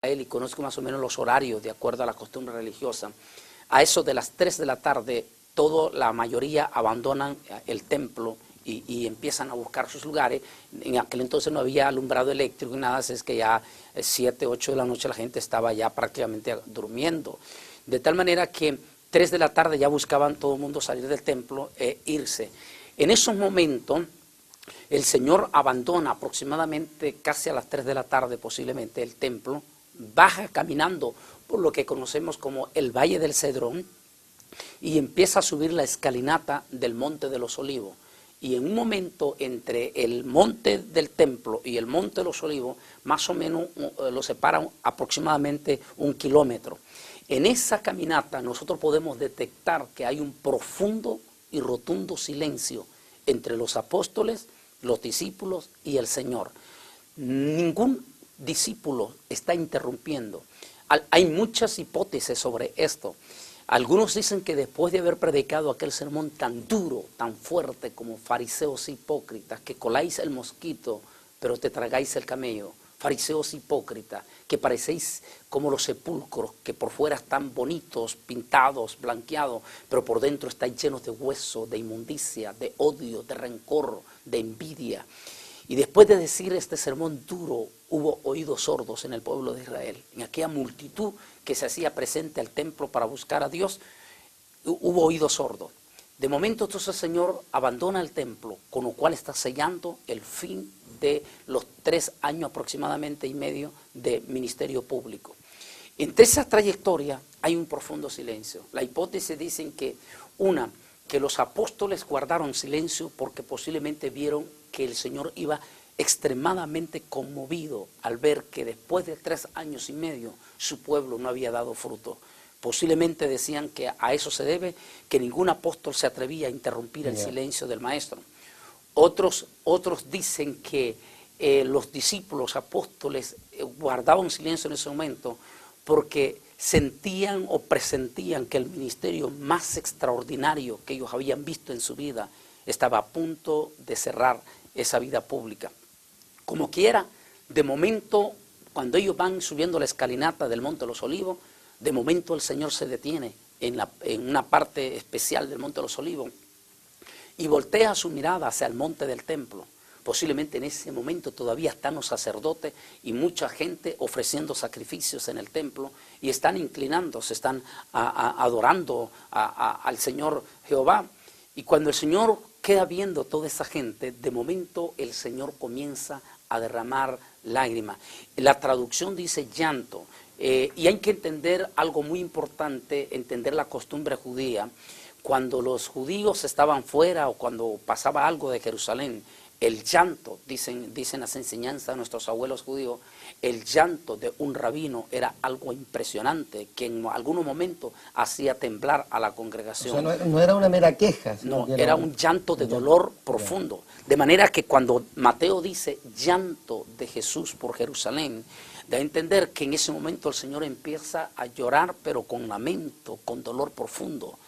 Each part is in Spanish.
Israel y conozco más o menos los horarios de acuerdo a la costumbre religiosa, a eso de las 3 de la tarde, la mayoría abandonan el templo y empiezan a buscar sus lugares. En aquel entonces no había alumbrado eléctrico y nada, así es que ya 7, 8 de la noche la gente estaba ya prácticamente durmiendo. De tal manera que 3 de la tarde ya buscaban todo el mundo salir del templo e irse. En esos momentos el Señor abandona aproximadamente casi a las 3 de la tarde posiblemente el templo, baja caminando por lo que conocemos como el Valle del Cedrón y empieza a subir la escalinata del Monte de los Olivos. Y en un momento entre el monte del templo y el monte de los Olivos, más o menos lo separan aproximadamente 1 kilómetro. En esa caminata nosotros podemos detectar que hay un profundo y rotundo silencio entre los apóstoles, los discípulos y el Señor. Ningún discípulo está interrumpiendo. Hay muchas hipótesis sobre esto. Algunos dicen que después de haber predicado aquel sermón tan duro, tan fuerte como fariseos hipócritas, que coláis el mosquito, pero te tragáis el camello, fariseos hipócritas, que parecéis como los sepulcros, que por fuera están bonitos, pintados, blanqueados, pero por dentro estáis llenos de hueso, de inmundicia, de odio, de rencor, de envidia. Y después de decir este sermón duro, hubo oídos sordos en el pueblo de Israel. En aquella multitud que se hacía presente al templo para buscar a Dios, hubo oídos sordos. De momento entonces el Señor abandona el templo, con lo cual está sellando el fin de los 3 años aproximadamente y medio de ministerio público. Entre esa trayectoria hay un profundo silencio. La hipótesis dicen que que los apóstoles guardaron silencio porque posiblemente vieron que el Señor iba extremadamente conmovido al ver que después de 3 años y medio su pueblo no había dado fruto. Posiblemente decían que a eso se debe que ningún apóstol se atrevía a interrumpir el silencio del maestro. Otros dicen que los discípulos apóstoles guardaban silencio en ese momento porque sentían o presentían que el ministerio más extraordinario que ellos habían visto en su vida estaba a punto de cerrar esa vida pública. Como quiera, de momento, cuando ellos van subiendo la escalinata del Monte de los Olivos, de momento el Señor se detiene en una parte especial del Monte de los Olivos y voltea su mirada hacia el monte del templo. Posiblemente en ese momento todavía están los sacerdotes y mucha gente ofreciendo sacrificios en el templo y están inclinándose, están adorando al Señor Jehová. Y cuando el Señor queda viendo toda esa gente, de momento el Señor comienza a derramar lágrimas. La traducción dice llanto. Y hay que entender algo muy importante, entender la costumbre judía. Cuando los judíos estaban fuera o cuando pasaba algo de Jerusalén, el llanto, dicen las enseñanzas de nuestros abuelos judíos, el llanto de un rabino era algo impresionante que en algunos momentos hacía temblar a la congregación. O sea, no era una mera queja. No, era un llanto de dolor profundo. De manera que cuando Mateo dice llanto de Jesús por Jerusalén, da a entender que en ese momento el Señor empieza a llorar, pero con lamento, con dolor profundo,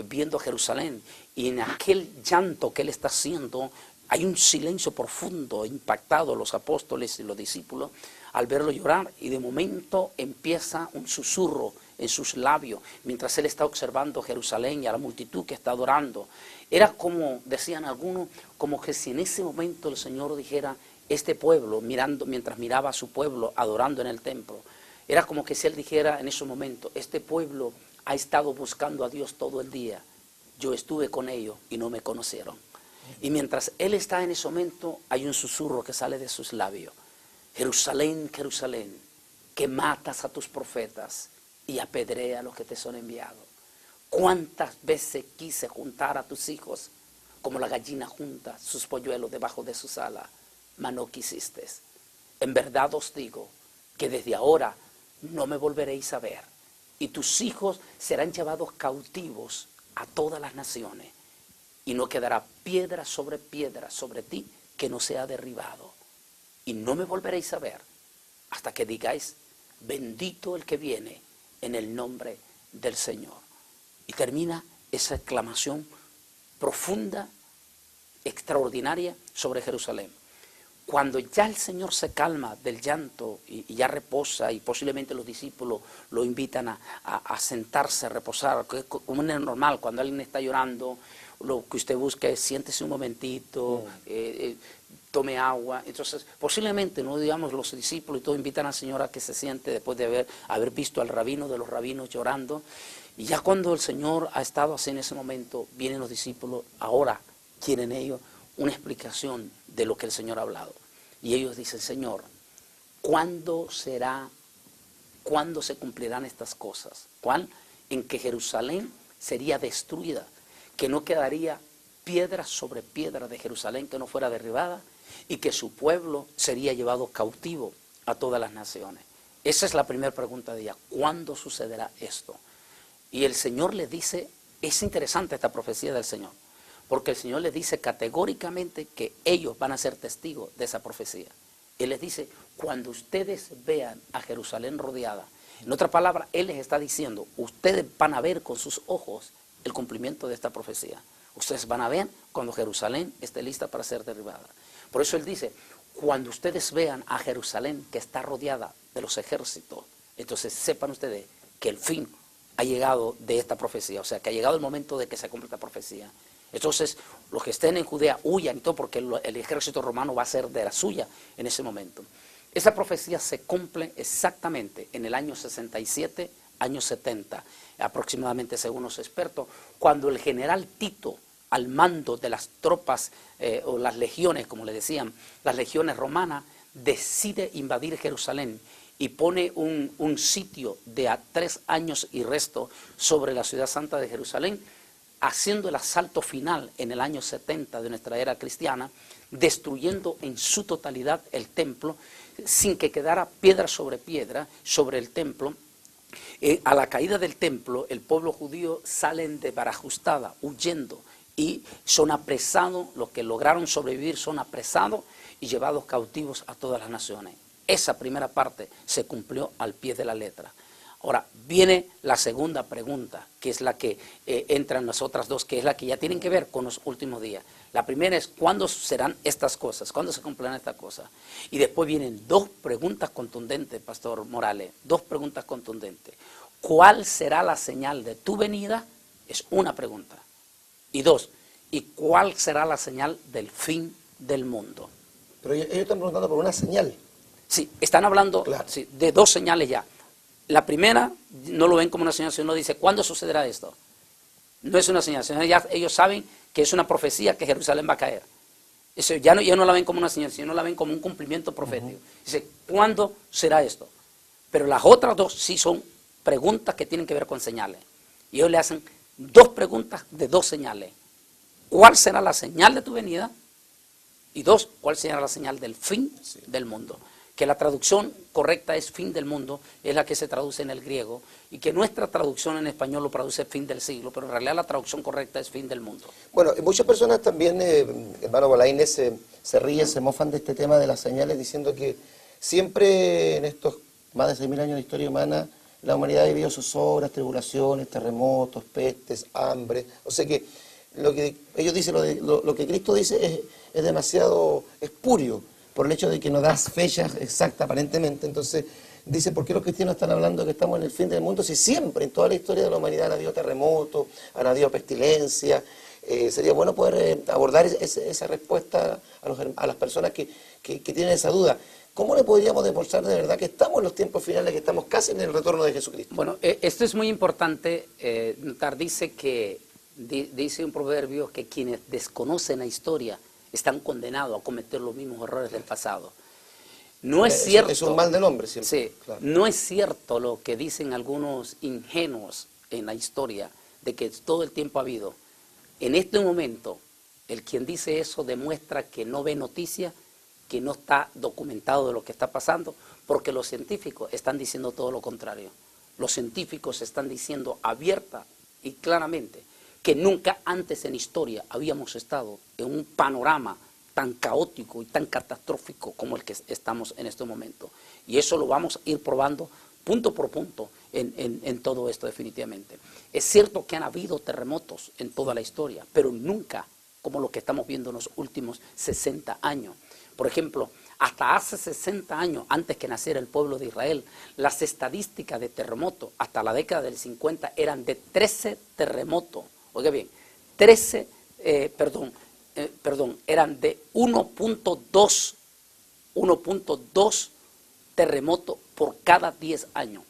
viendo a Jerusalén. Y en aquel llanto que Él está haciendo, hay un silencio profundo, impactado los apóstoles y los discípulos al verlo llorar, y de momento empieza un susurro en sus labios, mientras Él está observando Jerusalén y a la multitud que está adorando. Era como, decían algunos, como que si en ese momento el Señor dijera, este pueblo, mientras miraba a su pueblo adorando en el templo, era como que si Él dijera en ese momento, este pueblo ha estado buscando a Dios todo el día, yo estuve con ellos y no me conocieron. Y mientras Él está en ese momento, hay un susurro que sale de sus labios. Jerusalén, Jerusalén, que matas a tus profetas y apedrea a los que te son enviados. ¿Cuántas veces quise juntar a tus hijos como la gallina junta sus polluelos debajo de sus alas, mas no quisiste? En verdad os digo que desde ahora no me volveréis a ver, y tus hijos serán llevados cautivos a todas las naciones, y no quedará piedra sobre ti que no sea derribado. Y no me volveréis a ver hasta que digáis, bendito el que viene en el nombre del Señor. Y termina esa exclamación profunda, extraordinaria sobre Jerusalén. cuando ya el Señor se calma del llanto y ya reposa, y posiblemente los discípulos lo invitan a sentarse, a reposar, como es normal, cuando alguien está llorando, lo que usted busca es siéntese un momentito, tome agua. Entonces, posiblemente, no digamos, los discípulos y todos invitan al Señor a que se siente después de haber visto al rabino de los rabinos llorando. Y ya cuando el Señor ha estado así en ese momento, vienen los discípulos, ahora quieren ellos una explicación de lo que el Señor ha hablado. Y ellos dicen, Señor, ¿cuándo se cumplirán estas cosas? ¿Cuál? En que Jerusalén sería destruida, que no quedaría piedra sobre piedra de Jerusalén que no fuera derribada, y que su pueblo sería llevado cautivo a todas las naciones. Esa es la primera pregunta de ella. ¿Cuándo sucederá esto? Y el Señor le dice, es interesante esta profecía del Señor, porque el Señor les dice categóricamente que ellos van a ser testigos de esa profecía. Él les dice, cuando ustedes vean a Jerusalén rodeada, en otra palabra, Él les está diciendo, ustedes van a ver con sus ojos el cumplimiento de esta profecía. Ustedes van a ver cuando Jerusalén esté lista para ser derribada. Por eso Él dice, cuando ustedes vean a Jerusalén que está rodeada de los ejércitos, entonces sepan ustedes que el fin ha llegado de esta profecía, o sea, que ha llegado el momento de que se cumpla esta profecía. Entonces, los que estén en Judea huyan y todo, porque el ejército romano va a ser de la suya en ese momento. Esa profecía se cumple exactamente en el año 67, año 70, aproximadamente según los expertos, cuando el general Tito, al mando de las tropas o las legiones, como le decían, las legiones romanas, decide invadir Jerusalén y pone un sitio de a 3 años y resto sobre la ciudad santa de Jerusalén, haciendo el asalto final en el año 70 de nuestra era cristiana, destruyendo en su totalidad el templo, sin que quedara piedra sobre el templo. A la caída del templo, el pueblo judío salen de Barajustada, huyendo, y son apresados, los que lograron sobrevivir son apresados y llevados cautivos a todas las naciones. Esa primera parte se cumplió al pie de la letra. Ahora, viene la segunda pregunta, que es la que entra en las otras dos, que es la que ya tienen que ver con los últimos días. La primera es, ¿cuándo serán estas cosas? ¿Cuándo se cumplirán estas cosas? Y después vienen dos preguntas contundentes, Pastor Morales, dos preguntas contundentes. ¿Cuál será la señal de tu venida? Es una pregunta. Y dos, ¿y cuál será la señal del fin del mundo? Pero ellos están preguntando por una señal. Sí, están hablando claro, sí, de dos señales ya. La primera no lo ven como una señal, sino dice, ¿cuándo sucederá esto? No es una señal, sino ya ellos saben que es una profecía que Jerusalén va a caer. Eso ya no la ven como una señal, sino la ven como un cumplimiento profético. Dice, ¿cuándo será esto? Pero las otras dos sí son preguntas que tienen que ver con señales. Y ellos le hacen dos preguntas de dos señales. ¿Cuál será la señal de tu venida? Y dos, ¿cuál será la señal del fin del mundo? Que la traducción correcta es fin del mundo, es la que se traduce en el griego, y que nuestra traducción en español lo traduce fin del siglo, pero en realidad la traducción correcta es fin del mundo. Bueno, muchas personas también, hermano Bolaínez, se ríen, se mofan de este tema de las señales, diciendo que siempre en estos más de 6.000 años de historia humana, la humanidad ha vivido zozobras, tribulaciones, terremotos, pestes, hambre. O sea que lo que ellos dicen, lo que Cristo dice es demasiado espurio, por el hecho de que no das fechas exactas aparentemente. Entonces dice, ¿por qué los cristianos están hablando que estamos en el fin del mundo? Si siempre en toda la historia de la humanidad han habido terremotos, han habido pestilencia. Sería bueno poder abordar esa respuesta a las personas que tienen esa duda. ¿Cómo le podríamos demostrar de verdad que estamos en los tiempos finales, que estamos casi en el retorno de Jesucristo? Bueno, esto es muy importante notar. Dice un proverbio que quienes desconocen la historia están condenados a cometer los mismos errores del pasado. No es cierto. Es un mal del hombre siempre. Sí, claro. No es cierto lo que dicen algunos ingenuos en la historia, de que todo el tiempo ha habido. En este momento, el quien dice eso demuestra que no ve noticias, que no está documentado de lo que está pasando, porque los científicos están diciendo todo lo contrario. Los científicos están diciendo abierta y claramente que nunca antes en historia habíamos estado en un panorama tan caótico y tan catastrófico como el que estamos en este momento. Y eso lo vamos a ir probando punto por punto en todo esto definitivamente. Es cierto que han habido terremotos en toda la historia, pero nunca como lo que estamos viendo en los últimos 60 años. Por ejemplo, Hasta hace 60 años, antes que naciera el pueblo de Israel, las estadísticas de terremotos hasta la década del 50 eran de 13 terremotos. Oiga bien, eran de 1.2 terremotos por cada 10 años.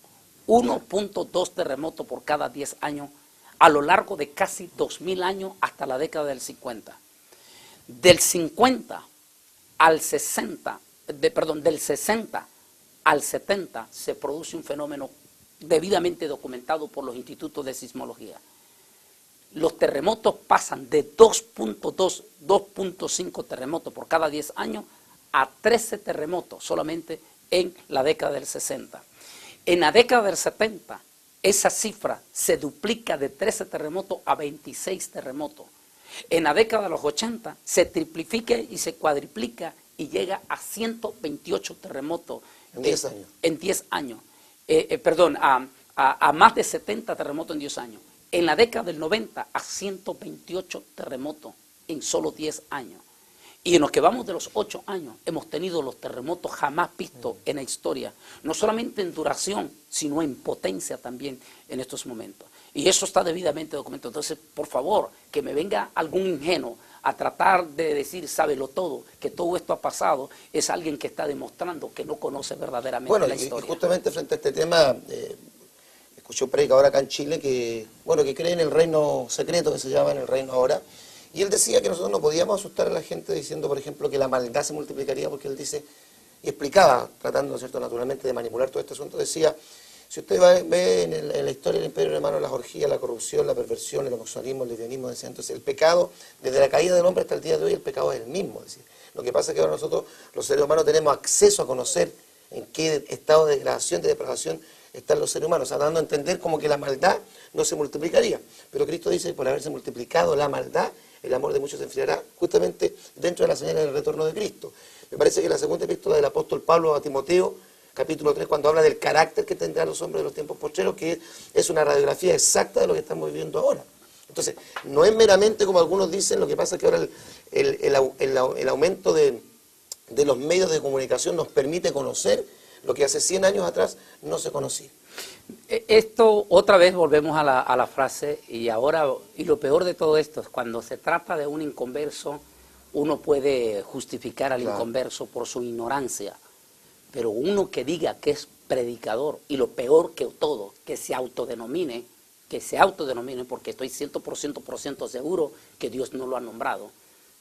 1.2 terremotos por cada 10 años a lo largo de casi 2000 años hasta la década del 50. Del 50 al 60, del 60 al 70 se produce un fenómeno debidamente documentado por los institutos de sismología. Los terremotos pasan de 2.2, 2.5 terremotos por cada 10 años a 13 terremotos solamente en la década del 60. En la década del 70, esa cifra se duplica de 13 terremotos a 26 terremotos. En la década de los 80 se triplifica y se cuadriplica y llega a 128 terremotos. En 10 años. En 10 años. A más de 70 terremotos en 10 años. En la década del 90 a 128 terremotos en solo 10 años. Y en los que vamos de los 8 años hemos tenido los terremotos jamás vistos en la historia, no solamente en duración, sino en potencia también en estos momentos. Y eso está debidamente documentado. Entonces, por favor, que me venga algún ingenuo a tratar de decir, sábelo todo, que todo esto ha pasado, es alguien que está demostrando que no conoce verdaderamente la historia. Y justamente frente a este tema, escuché un predicador acá en Chile que cree en el reino secreto, que se llama en el reino ahora. Y él decía que nosotros no podíamos asustar a la gente diciendo, por ejemplo, que la maldad se multiplicaría, porque él dice, y explicaba, tratando, ¿cierto?, naturalmente de manipular todo este asunto, decía, si usted ve en la historia del Imperio Romano las orgías, la corrupción, la perversión, el homosexualismo, el lesbianismo, decía, entonces el pecado, desde la caída del hombre hasta el día de hoy, el pecado es el mismo. Es decir, lo que pasa es que ahora nosotros, los seres humanos, tenemos acceso a conocer en qué estado de degradación, de depravación están los seres humanos, o sea, dando a entender como que la maldad no se multiplicaría. Pero Cristo dice, por haberse multiplicado la maldad, el amor de muchos se enfriará, justamente dentro de la señal del retorno de Cristo. Me parece que la segunda epístola del apóstol Pablo a Timoteo, capítulo 3, cuando habla del carácter que tendrán los hombres de los tiempos postreros, que es una radiografía exacta de lo que estamos viviendo ahora. Entonces, no es meramente como algunos dicen, lo que pasa es que ahora el aumento de los medios de comunicación nos permite conocer lo que hace 100 años atrás no se conocía. Esto, otra vez volvemos a la frase, y lo peor de todo esto es cuando se trata de un inconverso, uno puede justificar al inconverso por su ignorancia, pero uno que diga que es predicador, y lo peor que todo, que se autodenomine, porque estoy 100% seguro que Dios no lo ha nombrado,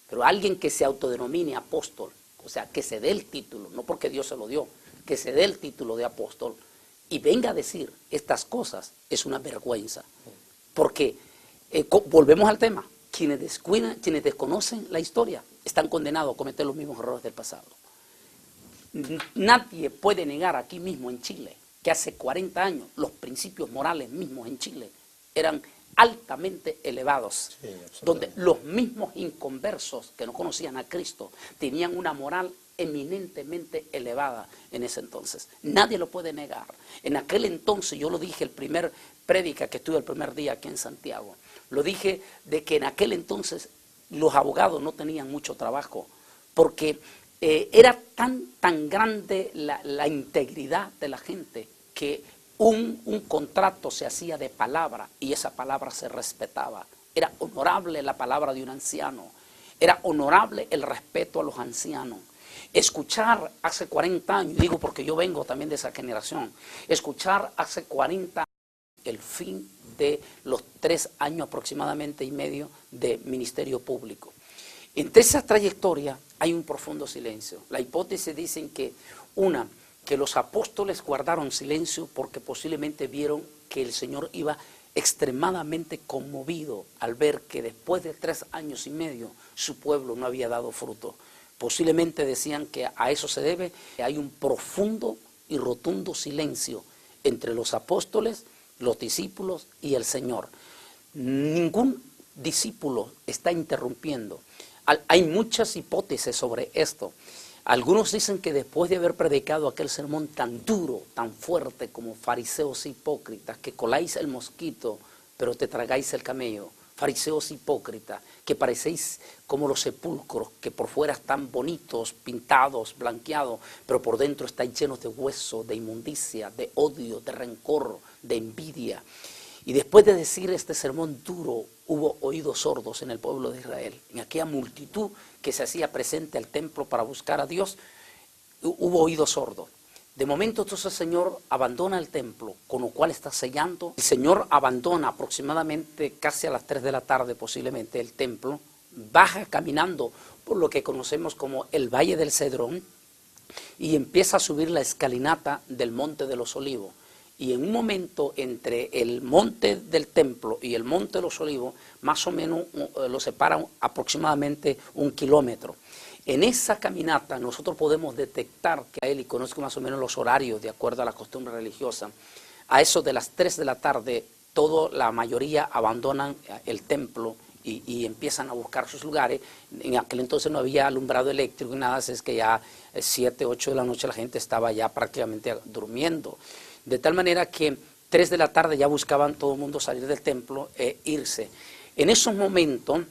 pero alguien que se autodenomine apóstol, o sea, que se dé el título, no porque Dios se lo dio, que se dé el título de apóstol, y venga a decir estas cosas, es una vergüenza. Porque, volvemos al tema, quienes desconocen la historia están condenados a cometer los mismos errores del pasado. Nadie puede negar aquí mismo en Chile que hace 40 años los principios morales mismos en Chile eran altamente elevados, sí, donde los mismos inconversos que no conocían a Cristo tenían una moral eminentemente elevada en ese entonces. Nadie lo puede negar. En aquel entonces, yo lo dije el primer prédica que estuve el primer día aquí en Santiago, lo dije de que en aquel entonces los abogados no tenían mucho trabajo, porque era tan grande la integridad de la gente que un contrato se hacía de palabra y esa palabra se respetaba. Era honorable la palabra de un anciano, era honorable el respeto a los ancianos. Escuchar hace 40 años, digo porque yo vengo también de esa generación, escuchar hace 40 años el fin de los 3 años aproximadamente y medio de ministerio público. Entre esa trayectoria hay un profundo silencio. La hipótesis dicen que los apóstoles guardaron silencio porque posiblemente vieron que el Señor iba extremadamente conmovido al ver que después de 3 años y medio su pueblo no había dado fruto. Posiblemente decían que a eso se debe que hay un profundo y rotundo silencio entre los apóstoles, los discípulos y el Señor. Ningún discípulo está interrumpiendo. Hay muchas hipótesis sobre esto. Algunos dicen que después de haber predicado aquel sermón tan duro, tan fuerte como fariseos hipócritas, que coláis el mosquito, pero te tragáis el camello, fariseos hipócritas, que parecéis como los sepulcros, que por fuera están bonitos, pintados, blanqueados, pero por dentro estáis llenos de hueso, de inmundicia, de odio, de rencor, de envidia. Y después de decir este sermón duro, hubo oídos sordos en el pueblo de Israel. En aquella multitud que se hacía presente al templo para buscar a Dios, hubo oídos sordos. De momento entonces el Señor abandona el templo, con lo cual está sellando. El Señor abandona aproximadamente casi a las 3 de la tarde posiblemente el templo, baja caminando por lo que conocemos como el Valle del Cedrón y empieza a subir la escalinata del Monte de los Olivos. Y en un momento entre el monte del templo y el monte de los Olivos, más o menos lo separa aproximadamente 1 kilómetro. En esa caminata nosotros podemos detectar que a él, y conozco más o menos los horarios de acuerdo a la costumbre religiosa, a eso de las 3 de la tarde, la mayoría abandonan el templo y empiezan a buscar sus lugares. En aquel entonces no había alumbrado eléctrico y nada, así es que ya 7, 8 de la noche la gente estaba ya prácticamente durmiendo. De tal manera que 3 de la tarde ya buscaban todo el mundo salir del templo e irse. En esos momentos